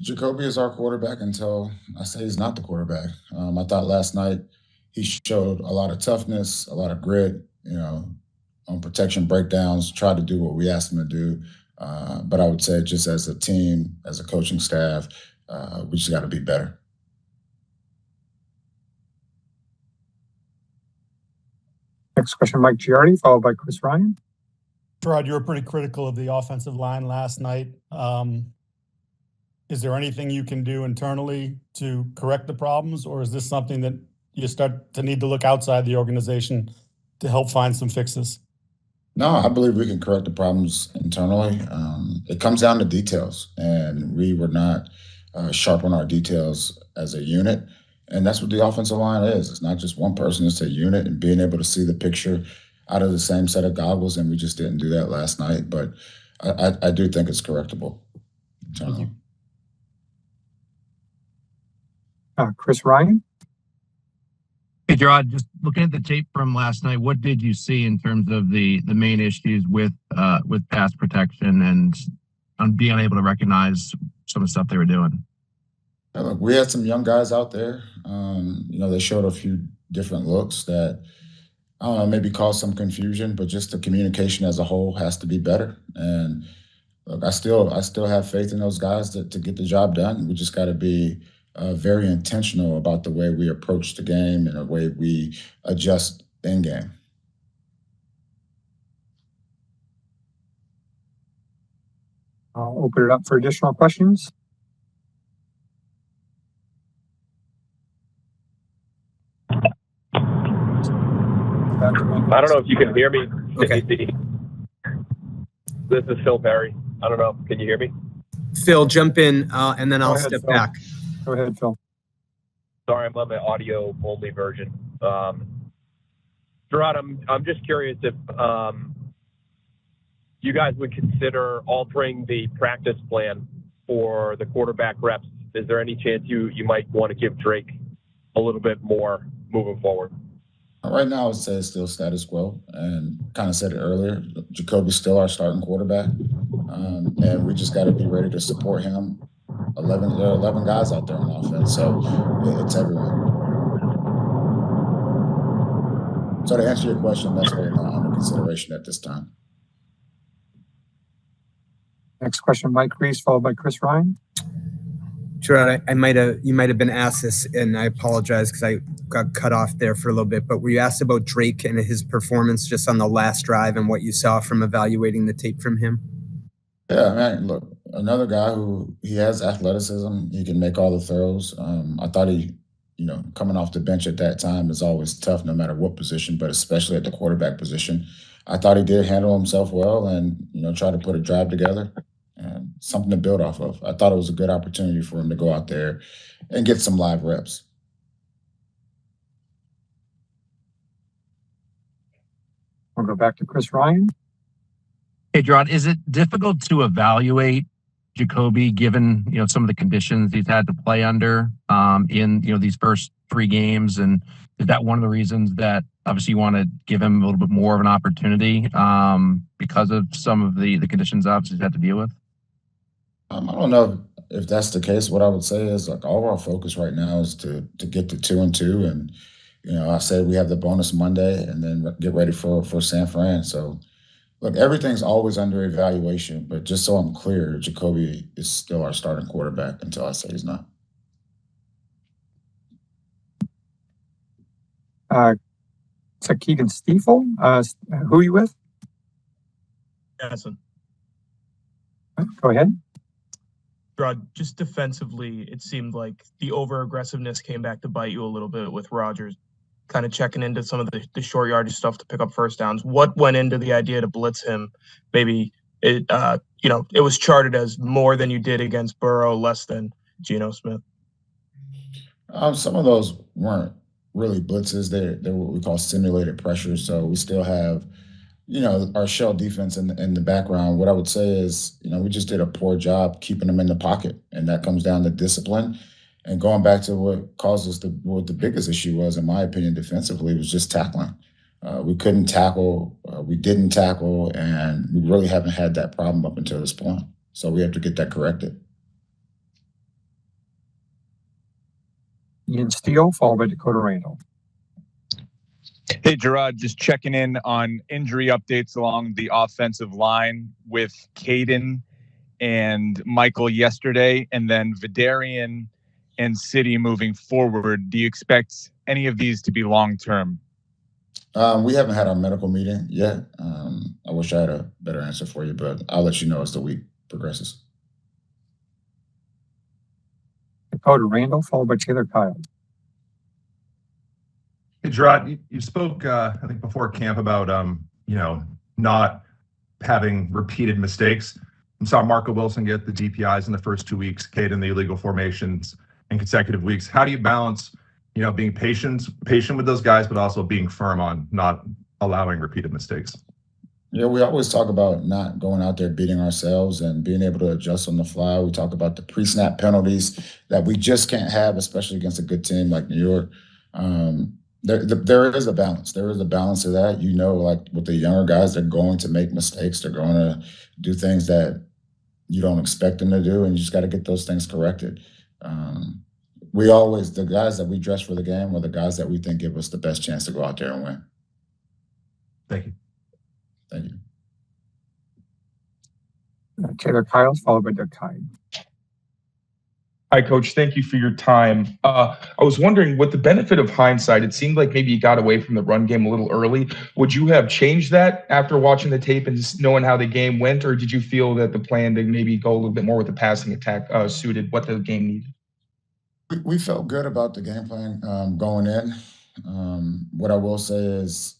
Jacoby is our quarterback until I say he's not the quarterback. I thought last night he showed a lot of toughness, a lot of grit, on protection breakdowns, tried to do what we asked him to do. But I would say just as a team, as a coaching staff, we just got to be better. Next question, Mike Jerod, followed by Chris Ryan. Jerod, you were pretty critical of the offensive line last night. Is there anything you can do internally to correct the problems, or is this something that you start to need to look outside the organization to help find some fixes? No, I believe we can correct the problems internally. It comes down to details, and we were not sharp on our details as a unit. And that's what the offensive line is. It's not just one person, it's a unit, and being able to see the picture out of the same set of goggles, and we just didn't do that last night. But I do think it's correctable. Thank you. Chris Ryan. Hey, Jerod, just looking at the tape from last night, what did you see in terms of the main issues with pass protection and on being able to recognize some of the stuff they were doing? Look, we had some young guys out there. They showed a few different looks that, I don't know, maybe caused some confusion, but just the communication as a whole has to be better. And look, I still have faith in those guys to get the job done. We just got to be very intentional about the way we approach the game and the way we adjust in game. I'll open it up for additional questions. I don't know if you can hear me. Okay. This is Phil Perry. I don't know. Can you hear me? Phil, jump in, and then I'll step back. Go ahead, Phil. Sorry, I'm on the audio only version. Jerod, I'm just curious if you guys would consider altering the practice plan for the quarterback reps. Is there any chance you might want to give Drake a little bit more moving forward? Right now, I would say it's still status quo, and kind of said it earlier. Jacoby's still our starting quarterback, and we just got to be ready to support him. There are 11 guys out there on offense, so it's everyone. So to answer your question, that's really not under consideration at this time. Next question, Mike Reese, followed by Chris Ryan. Jerod, you might have been asked this, and I apologize because I got cut off there for a little bit, but were you asked about Drake and his performance just on the last drive and what you saw from evaluating the tape from him? Yeah, man, look, another guy he has athleticism. He can make all the throws. I thought he, coming off the bench at that time is always tough no matter what position, but especially at the quarterback position. I thought he did handle himself well and, try to put a drive together. And something to build off of. I thought it was a good opportunity for him to go out there and get some live reps. We'll go back to Chris Ryan. Hey, Jerod, is it difficult to evaluate Jacoby given some of the conditions he's had to play under in these first 3 games? And is that one of the reasons that obviously you want to give him a little bit more of an opportunity because of some of the conditions obviously he's had to deal with? I don't know if that's the case. What I would say is all of our focus right now is to get to 2-2, and I said we have the bonus Monday, and then get ready for San Fran. So, look, everything's always under evaluation, but just so I'm clear, Jacoby is still our starting quarterback until I say he's not. It's a Keegan Stiefel. Who are you with? Madison. Go ahead. Jerod, just defensively, it seemed like the over-aggressiveness came back to bite you a little bit with Rodgers kind of checking into some of the short yardage stuff to pick up first downs. What went into the idea to blitz him? Maybe it was charted as more than you did against Burrow, less than Geno Smith. Some of those weren't really blitzes. They're what we call simulated pressures. So we still have our shell defense in the background. What I would say is, we just did a poor job keeping them in the pocket, and that comes down to discipline. And going back to what causes what the biggest issue was, in my opinion, defensively, was just tackling. We couldn't tackle, we didn't tackle, and we really haven't had that problem up until this point. So we have to get that corrected. Ian Steele, followed by Dakota Randall. Hey, Jerod, just checking in on injury updates along the offensive line with Caden and Michael yesterday, and then Vidarian and City moving forward. Do you expect any of these to be long-term? We haven't had our medical meeting yet. I wish I had a better answer for you, but I'll let you know as the week progresses. Dakota Randall, followed by Taylor Kyle. Hey, Jerod, you spoke, I think, before camp about, not having repeated mistakes. We saw Marco Wilson get the DPIs in the first 2 weeks, Kate in the illegal formations in consecutive weeks. How do you balance, being patient with those guys, but also being firm on not allowing repeated mistakes? Yeah, we always talk about not going out there beating ourselves and being able to adjust on the fly. We talk about the pre-snap penalties that we just can't have, especially against a good team like New York. There is a balance. There is a balance to that. Like with the younger guys, they're going to make mistakes. They're going to do things that you don't expect them to do, and you just got to get those things corrected. The guys that we dress for the game are the guys that we think give us the best chance to go out there and win. Thank you. Thank you. Taylor Kyle, followed by Doug Kine. Hi, Coach. Thank you for your time. I was wondering, with the benefit of hindsight, it seemed like maybe you got away from the run game a little early. Would you have changed that after watching the tape and just knowing how the game went, or did you feel that the plan to maybe go a little bit more with the passing attack suited what the game needed? We felt good about the game plan going in. What I will say is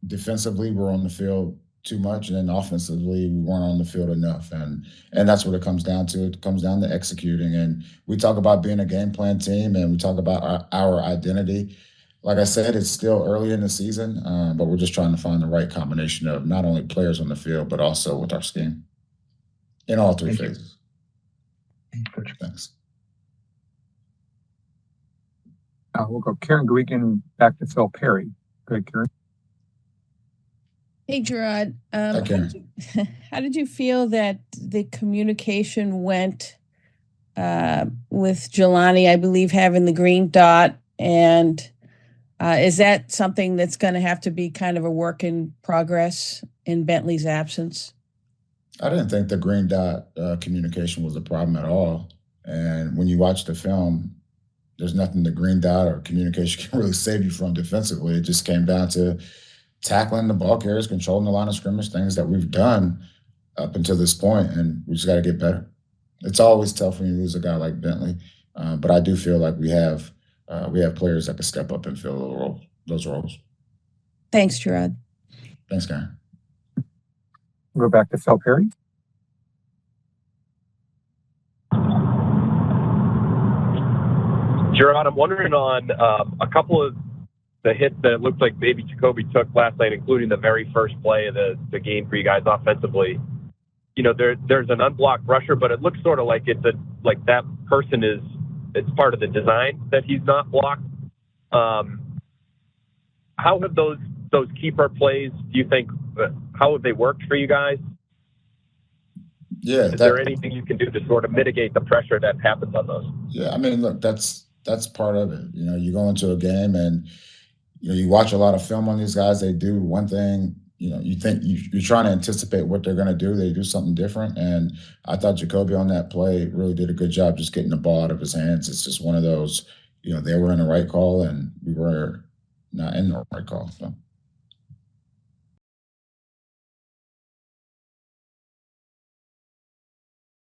defensively, we're on the field too much, and then offensively we weren't on the field enough, and that's what it comes down to. It comes down to executing, and we talk about being a game plan team, and we talk about our identity. Like I said, it's still early in the season, but we're just trying to find the right combination of not only players on the field but also with our scheme in all three phases. Thanks. We'll go Karen Guigan back to Phil Perry. Go ahead, Karen. Hey, Jerod. Hi, How did you feel that the communication went with Jelani, I believe, having the green dot? And is that something that's going to have to be kind of a work in progress in Bentley's absence? I didn't think the green dot communication was a problem at all. And when you watch the film, there's nothing the green dot or communication can really save you from defensively. It just came down to tackling the ball carriers, controlling the line of scrimmage, things that we've done up until this point, and we just got to get better. It's always tough when you lose a guy like Bentley, but I do feel like we have players that can step up and fill those roles. Thanks, Jerod. Thanks, Karen. We'll go back to Phil Perry. Jerod, I'm wondering on a couple of the hits that it looked like maybe Jacoby took last night, including the very first play of the game for you guys offensively. There's an unblocked rusher, but it looks sort of like that person it's part of the design that he's not blocked. How have those keeper plays, do you think, how have they worked for you guys? Yeah. Is there anything you can do to sort of mitigate the pressure that happens on those? Yeah, I mean, look, that's part of it. You go into a game and you watch a lot of film on these guys. They do one thing. You think you're trying to anticipate what they're going to do. They do something different. And I thought Jacoby on that play really did a good job just getting the ball out of his hands. It's just one of those, they were in the right call and we were not in the right call. So